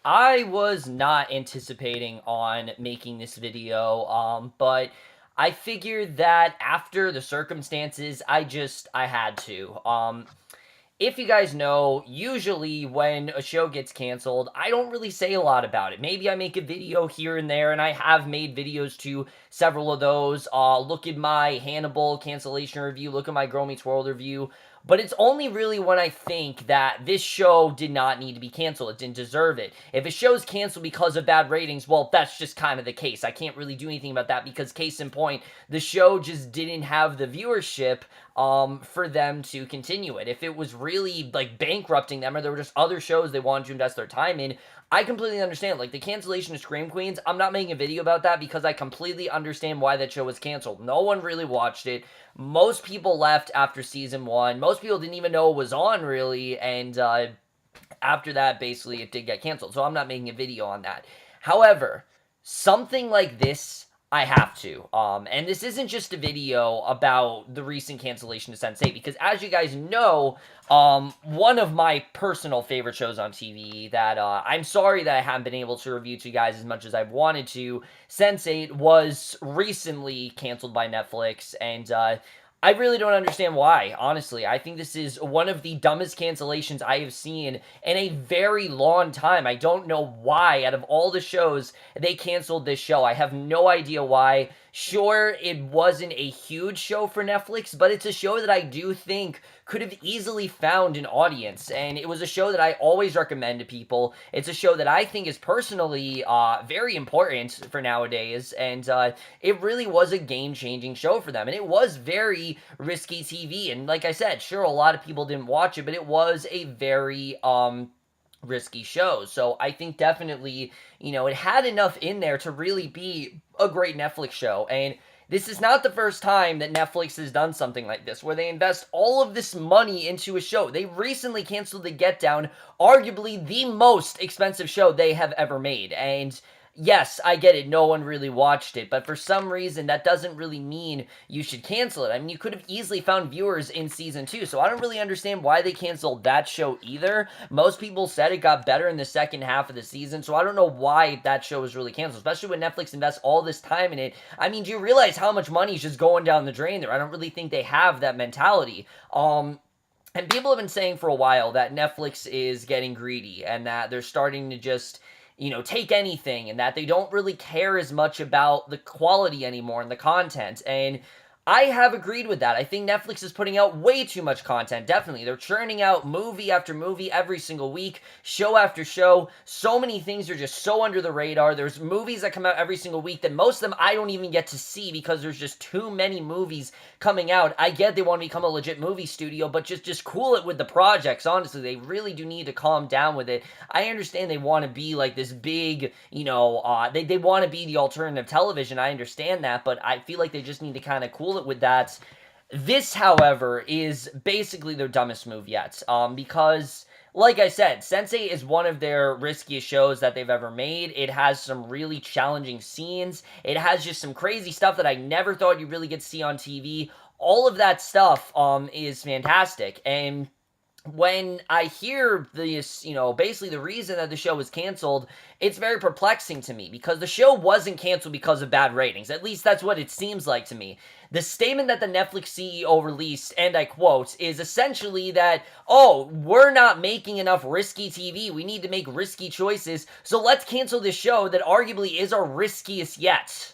I was not anticipating on making this video, but I figured that after the circumstances, I had to. If you guys know, usually when a show gets canceled, I don't really say a lot about it. Maybe I make a video here and there, and I have made videos to several of those. Look at my Hannibal cancellation review, look at my Girl Meets World review. But it's only really when I think that this show did not need to be canceled. It didn't deserve it. If a show's canceled because of bad ratings, well, that's just kind of the case. I can't really do anything about that because, case in point, the show just didn't have the viewership for them to continue it. If it was really like bankrupting them or there were just other shows they wanted to invest their time in, I completely understand. Like the cancellation of Scream Queens, I'm not making a video about that because I completely understand why that show was canceled. No one really watched it. Most people left after season one. Most people didn't even know it was on really, and after that, basically, it did get canceled. So I'm not making a video on that. However, something like this, I have to. And this isn't just a video about the recent cancellation of Sense8, because as you guys know, one of my personal favorite shows on TV that I'm sorry that I haven't been able to review to you guys as much as I've wanted to, Sense8 was recently canceled by Netflix, and I really don't understand why, honestly. I think this is one of the dumbest cancellations I have seen in a very long time. I don't know why, out of all the shows, they canceled this show. I have no idea why. Sure, it wasn't a huge show for Netflix, but it's a show that I do think could have easily found an audience, and it was a show that I always recommend to people. It's a show that I think is personally very important for nowadays, and it really was a game-changing show for them, and it was very risky TV, and like I said, sure, a lot of people didn't watch it, but it was a very, risky show. So I think definitely, it had enough in there to really be a great Netflix show. And this is not the first time that Netflix has done something like this, where they invest all of this money into a show. They recently canceled The Get Down, arguably the most expensive show they have ever made. And yes, I get it, no one really watched it, but for some reason, that doesn't really mean you should cancel it. I mean, you could have easily found viewers in season 2, so I don't really understand why they canceled that show either. Most people said it got better in the second half of the season, so I don't know why that show was really canceled, especially when Netflix invests all this time in it. I mean, do you realize how much money is just going down the drain there? I don't really think they have that mentality. And people have been saying for a while that Netflix is getting greedy and that they're starting to just, take anything and that they don't really care as much about the quality anymore and the content. And I have agreed with that. I think Netflix is putting out way too much content, definitely. They're churning out movie after movie every single week, show after show. So many things are just so under the radar. There's movies that come out every single week that most of them I don't even get to see because there's just too many movies coming out. I get they want to become a legit movie studio, but just cool it with the projects, honestly. They really do need to calm down with it. I understand they want to be like this big, they want to be the alternative television. I understand that, but I feel like they just need to kind of cool it with that. This, however, is basically their dumbest move yet, because like I said, Sense8 is one of their riskiest shows that they've ever made. It has some really challenging scenes. It has just some crazy stuff that I never thought you'd really get to see on TV. All of that stuff is fantastic, and when I hear this, basically the reason that the show was canceled, it's very perplexing to me because the show wasn't canceled because of bad ratings. At least that's what it seems like to me. The statement that the Netflix CEO released, and I quote, is essentially that, oh, we're not making enough risky TV. We need to make risky choices. So let's cancel this show that arguably is our riskiest yet.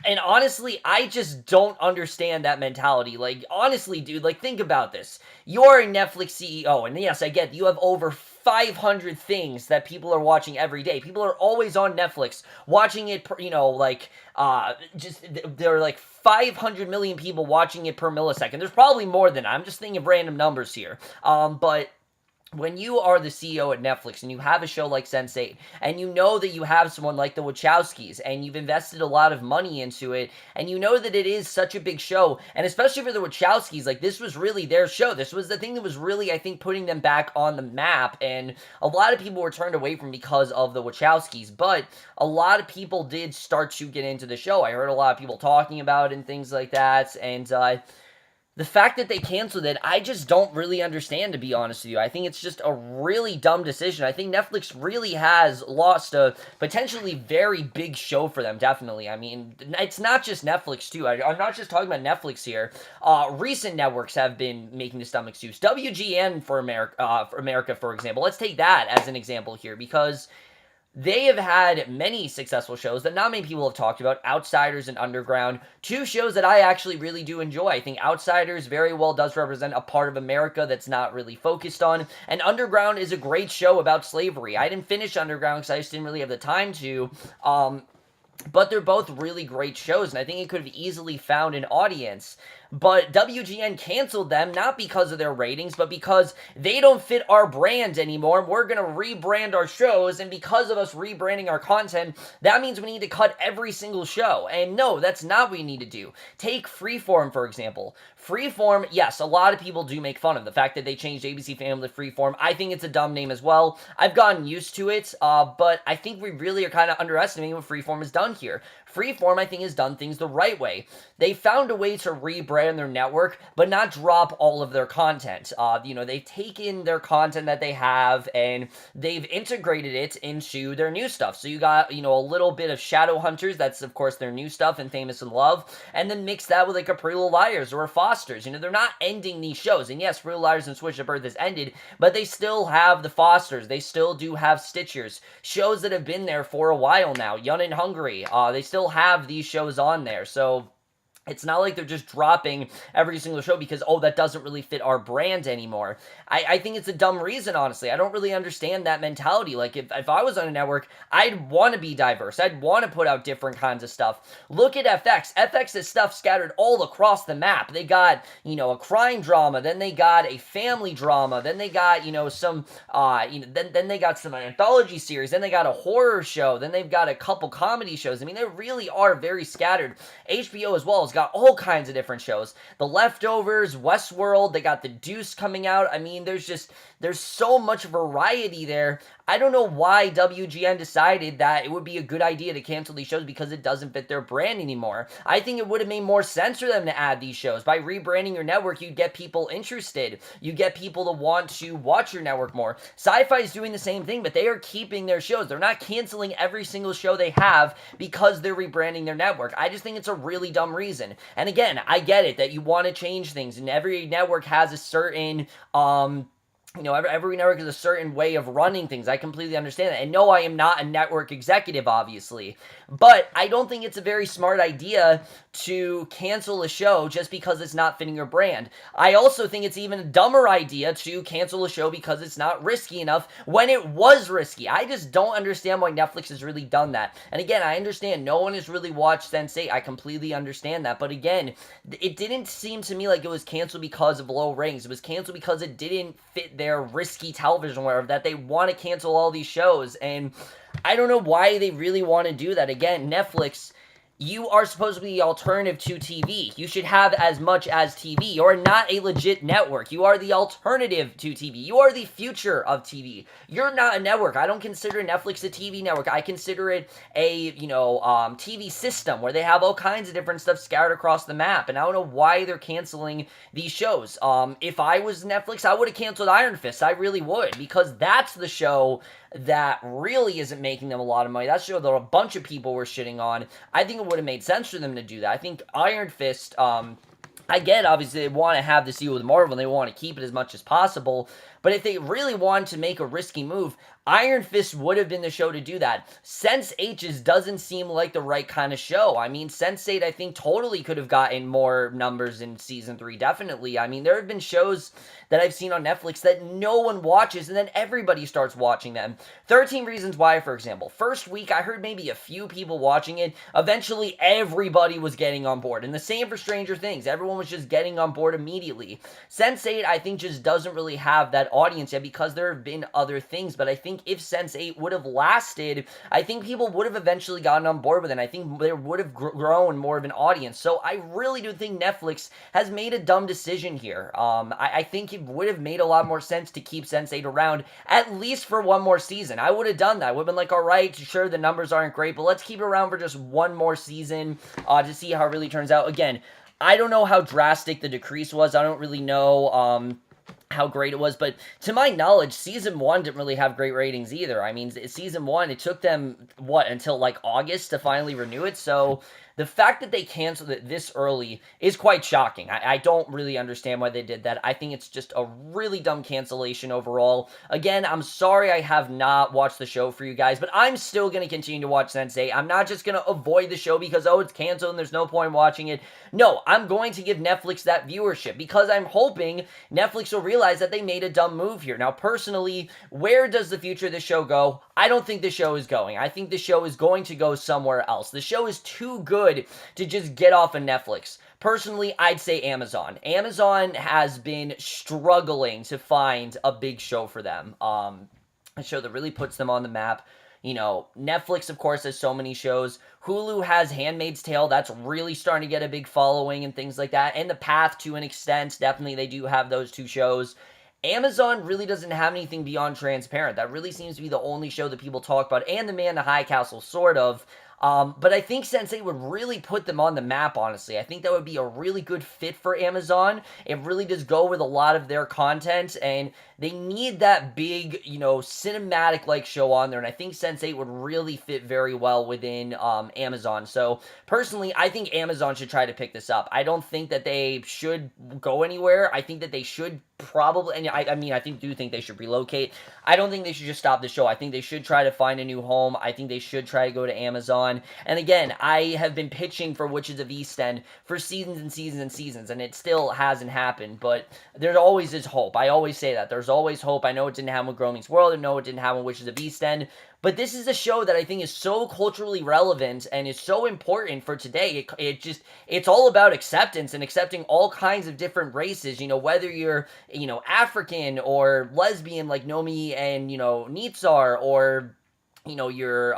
And honestly, I just don't understand that mentality. Like, honestly, dude, like, think about this. You're a Netflix CEO, and yes, I get you have over 500 things that people are watching every day. People are always on Netflix watching it, there are like 500 million people watching it per millisecond. There's probably more than that. I'm just thinking of random numbers here. But when you are the CEO at Netflix and you have a show like Sense8 and you know that you have someone like the Wachowskis and you've invested a lot of money into it and you know that it is such a big show, and especially for the Wachowskis, like this was really their show. This was the thing that was really, I think, putting them back on the map, and a lot of people were turned away from because of the Wachowskis, but a lot of people did start to get into the show. I heard a lot of people talking about it and things like that, and The fact that they canceled it, I just don't really understand, to be honest with you. I think it's just a really dumb decision. I think Netflix really has lost a potentially very big show for them, definitely. I mean, it's not just Netflix, too. I'm not just talking about Netflix here. Recent networks have been making the stomach excuse. WGN for America, for example. Let's take that as an example here, because they have had many successful shows that not many people have talked about, Outsiders and Underground, two shows that I actually really do enjoy. I think Outsiders very well does represent a part of America that's not really focused on, and Underground is a great show about slavery. I didn't finish Underground because I just didn't really have the time to, but they're both really great shows, and I think it could have easily found an audience. But WGN canceled them not because of their ratings, but because they don't fit our brand anymore. We're going to rebrand our shows, and because of us rebranding our content, that means we need to cut every single show. And no, that's not what we need to do. Take Freeform, for example. Freeform, yes, a lot of people do make fun of the fact that they changed ABC Family to Freeform. I think it's a dumb name as well. I've gotten used to it, but I think we really are kind of underestimating what Freeform has done here. Freeform, I think, has done things the right way. They found a way to rebrand their network, but not drop all of their content. They've taken their content that they have and they've integrated it into their new stuff. So you got, a little bit of Shadowhunters, that's of course their new stuff, and Famous in Love, and then mix that with like a Pretty Little Liars or a Fosters. They're not ending these shows. And yes, Pretty Little Liars and Switch Up Earth has ended, but they still have the Fosters. They still do have Stitchers. Shows that have been there for a while now. Young and Hungry. They still have these shows on there. So it's not like they're just dropping every single show because, that doesn't really fit our brand anymore. I think it's a dumb reason, honestly. I don't really understand that mentality. Like, if I was on a network, I'd want to be diverse. I'd want to put out different kinds of stuff. Look at FX. FX has stuff scattered all across the map. They got, a crime drama. Then they got a family drama. Then they got, some, then they got some anthology series. Then they got a horror show. Then they've got a couple comedy shows. I mean, they really are very scattered. HBO as well has got all kinds of different shows. The Leftovers, Westworld, they got The Deuce coming out. I mean, there's so much variety there. I don't know why WGN decided that it would be a good idea to cancel these shows because it doesn't fit their brand anymore. I think it would have made more sense for them to add these shows. By rebranding your network, you'd get people interested. You get people to want to watch your network more. Sci-Fi is doing the same thing, but they are keeping their shows. They're not canceling every single show they have because they're rebranding their network. I just think it's a really dumb reason. And again, I get it that you want to change things, and every network has a certain every network has a certain way of running things. I completely understand that. And no, I am not a network executive, obviously. But I don't think it's a very smart idea to cancel a show just because it's not fitting your brand. I also think it's even a dumber idea to cancel a show because it's not risky enough when it was risky. I just don't understand why Netflix has really done that. And again, I understand no one has really watched Sense8. I completely understand that. But again, it didn't seem to me like it was canceled because of low ratings. It was canceled because it didn't fit their risky television, where that they want to cancel all these shows. And I don't know why they really want to do that. Again, Netflix, you are supposed to be the alternative to TV. You should have as much as TV. You're not a legit network. You are the alternative to TV. You are the future of TV. You're not a network. I don't consider Netflix a TV network. I consider it a, TV system where they have all kinds of different stuff scattered across the map. And I don't know why they're canceling these shows. If I was Netflix, I would have canceled Iron Fist. I really would, because that's the show that really isn't making them a lot of money. That show that a bunch of people were shitting on. I think it would have made sense for them to do that. I think Iron Fist, I get, obviously, they want to have this deal with Marvel and they want to keep it as much as possible. But if they really wanted to make a risky move, Iron Fist would have been the show to do that. Sense8 just doesn't seem like the right kind of show. I mean, Sense8, I think, totally could have gotten more numbers in Season 3, definitely. I mean, there have been shows that I've seen on Netflix that no one watches, and then everybody starts watching them. 13 Reasons Why, for example. First week, I heard maybe a few people watching it. Eventually, everybody was getting on board. And the same for Stranger Things. Everyone was just getting on board immediately. Sense8, I think, just doesn't really have that audience yet because there have been other things. But I think if Sense8 would have lasted, I think people would have eventually gotten on board with it. And I think there would have grown more of an audience. So I really do think Netflix has made a dumb decision here. I think it would have made a lot more sense to keep Sense8 around at least for one more season. I would have done that. I would have been like, all right, sure, the numbers aren't great, but let's keep it around for just one more season to see how it really turns out. Again, I don't know how drastic the decrease was. I don't really know how great it was, but to my knowledge, season 1 didn't really have great ratings either. I mean, season 1, it took them what, until like August to finally renew it. So the fact that they canceled it this early is quite shocking. I don't really understand why they did that. I think it's just a really dumb cancellation overall. Again, I'm sorry I have not watched the show for you guys, but I'm still going to continue to watch Sense8. I'm not just going to avoid the show because, oh, it's canceled and there's no point in watching it. No, I'm going to give Netflix that viewership because I'm hoping Netflix will realize that they made a dumb move here. Now, personally, where does the future of the show go? I don't think the show is going. I think the show is going to go somewhere else. The show is too good to just get off of Netflix. Personally, I'd say Amazon. Amazon has been struggling to find a big show for them. A show that really puts them on the map. You know, Netflix, of course, has so many shows. Hulu has Handmaid's Tale. That's really starting to get a big following and things like that. And The Path, to an extent. Definitely, they do have those two shows. Amazon really doesn't have anything beyond Transparent. That really seems to be the only show that people talk about. And The Man in the High Castle, sort of. But I think Sense8 would really put them on the map, honestly. I think that would be a really good fit for Amazon. It really does go with a lot of their content, and they need that big, you know, cinematic-like show on there, and I think Sense8 would really fit very well within Amazon. So, personally, I think Amazon should try to pick this up. I don't think that they should go anywhere. I think that they should probably, and I mean, I do think they should relocate. I don't think they should just stop the show. I think they should try to find a new home. I think they should try to go to Amazon. And again, I have been pitching for Witches of East End for seasons and seasons and seasons, and it still hasn't happened. But there always is hope. I always say that. There's always hope. I know it didn't happen with Girl Meets World. I know it didn't happen with Witches of East End. But this is a show that I think is so culturally relevant and is so important for today. It's all about acceptance and accepting all kinds of different races, you know, whether you're, you know, African or lesbian like Nomi and, you know, Nitzar, or, you know, you're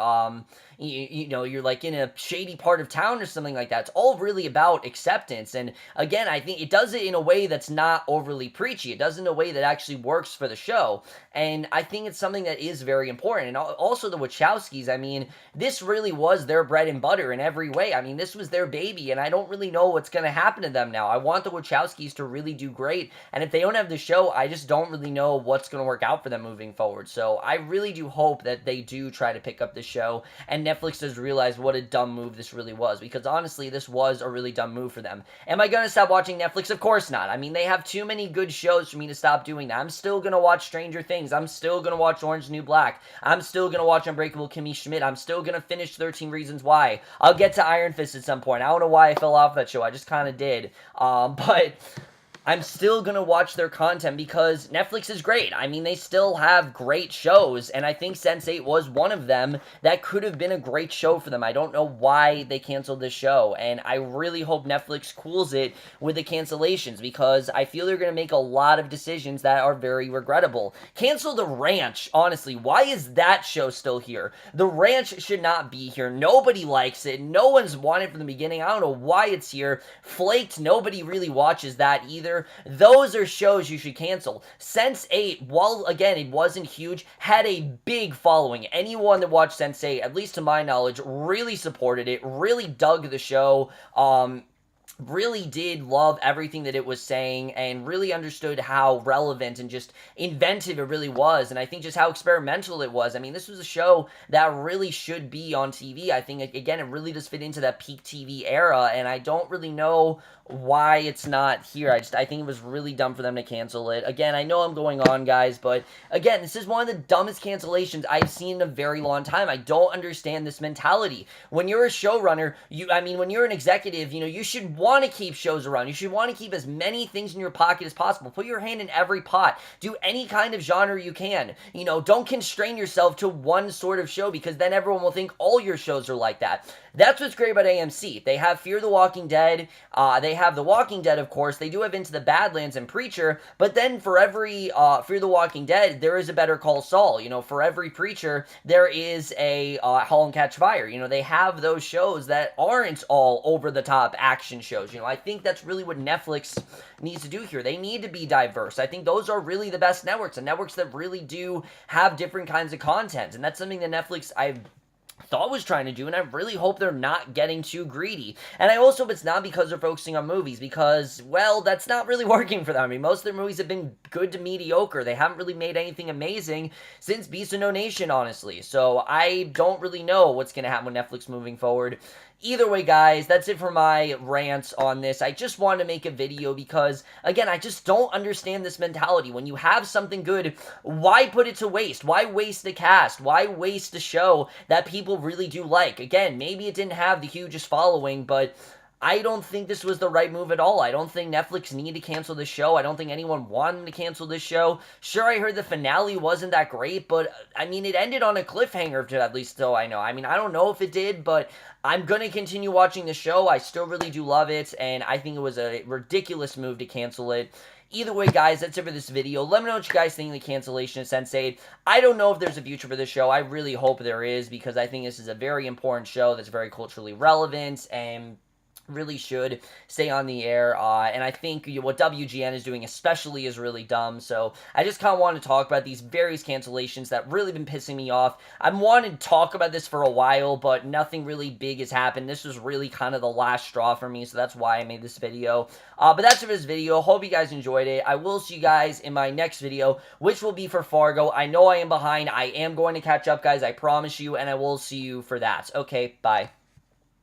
you're like in a shady part of town or something like that. It's all really about acceptance. And again, I think it does it in a way that's not overly preachy. It does it in a way that actually works for the show. And I think it's something that is very important. And also the Wachowskis, I mean, this really was their bread and butter in every way. I mean, this was their baby, and I don't really know what's going to happen to them now. I want the Wachowskis to really do great. And if they don't have the show, I just don't really know what's going to work out for them moving forward. So I really do hope that they do try to pick up the show, and Netflix does realize what a dumb move this really was, because honestly, this was a really dumb move for them. Am I going to stop watching Netflix? Of course not. I mean, they have too many good shows for me to stop doing that. I'm still going to watch Stranger Things. I'm still going to watch Orange is the New Black. I'm still going to watch Unbreakable Kimmy Schmidt. I'm still going to finish 13 Reasons Why. I'll get to Iron Fist at some point. I don't know why I fell off that show. I just kind of did. But I'm still going to watch their content because Netflix is great. I mean, they still have great shows, and I think Sense8 was one of them that could have been a great show for them. I don't know why they canceled this show, and I really hope Netflix cools it with the cancellations, because I feel they're going to make a lot of decisions that are very regrettable. Cancel The Ranch, honestly. Why is that show still here? The Ranch should not be here. Nobody likes it. No one's wanted it from the beginning. I don't know why it's here. Flaked, nobody really watches that either. Those are shows you should cancel. Sense8, while again it wasn't huge, had a big following. Anyone that watched Sense8, at least to my knowledge, really supported it, really dug the show, really did love everything that it was saying, and really understood how relevant and just inventive it really was, and I think just how experimental it was. I mean, this was a show that really should be on TV. I think, again, it really does fit into that peak TV era, and I don't really know why it's not here. I think it was really dumb for them to cancel it. Again, I know I'm going on, guys, but again, this is one of the dumbest cancellations I've seen in a very long time. I don't understand this mentality. When you're a showrunner, when you're an executive, you know, you should want to keep shows around. You should want to keep as many things in your pocket as possible. Put your hand in every pot. Do any kind of genre you can. You know, don't constrain yourself to one sort of show, because then everyone will think all your shows are like that. That's what's great about AMC. They have Fear the Walking Dead. They have The Walking Dead, of course. They do have Into the Badlands and Preacher. But then for every Fear the Walking Dead, there is a Better Call Saul. You know, for every Preacher, there is a Halt and Catch Fire. You know, they have those shows that aren't all over-the-top action shows. You know, I think that's really what Netflix needs to do here. They need to be diverse. I think those are really the best networks, and networks that really do have different kinds of content. And that's something that Netflix, I've thought was trying to do, and I really hope they're not getting too greedy. And I also hope it's not because they're focusing on movies, because, well, that's not really working for them. I mean, most of their movies have been good to mediocre. They haven't really made anything amazing since Beast of No Nation, honestly. So I don't really know what's going to happen with Netflix moving forward. Either way, guys, that's it for my rants on this. I just wanted to make a video because, again, I just don't understand this mentality. When you have something good, why put it to waste? Why waste the cast? Why waste a show that people really do like? Again, maybe it didn't have the hugest following, but I don't think this was the right move at all. I don't think Netflix needed to cancel this show. I don't think anyone wanted to cancel this show. Sure, I heard the finale wasn't that great, but, I mean, it ended on a cliffhanger, to at least so I know. I mean, I don't know if it did, but I'm going to continue watching the show. I still really do love it, and I think it was a ridiculous move to cancel it. Either way, guys, that's it for this video. Let me know what you guys think of the cancellation of Sense8. I don't know if there's a future for this show. I really hope there is, because I think this is a very important show that's very culturally relevant, and really should stay on the air, and I think what WGN is doing especially is really dumb. So I just kind of want to talk about these various cancellations that really been pissing me off. I've wanted to talk about this for a while, but nothing really big has happened. This was really kind of the last straw for me, so that's why I made this video. But that's it for this video. Hope you guys enjoyed it. I will see you guys in my next video, which will be for Fargo. I know I am behind. I am going to catch up, guys. I promise you, and I will see you for that. Okay, bye.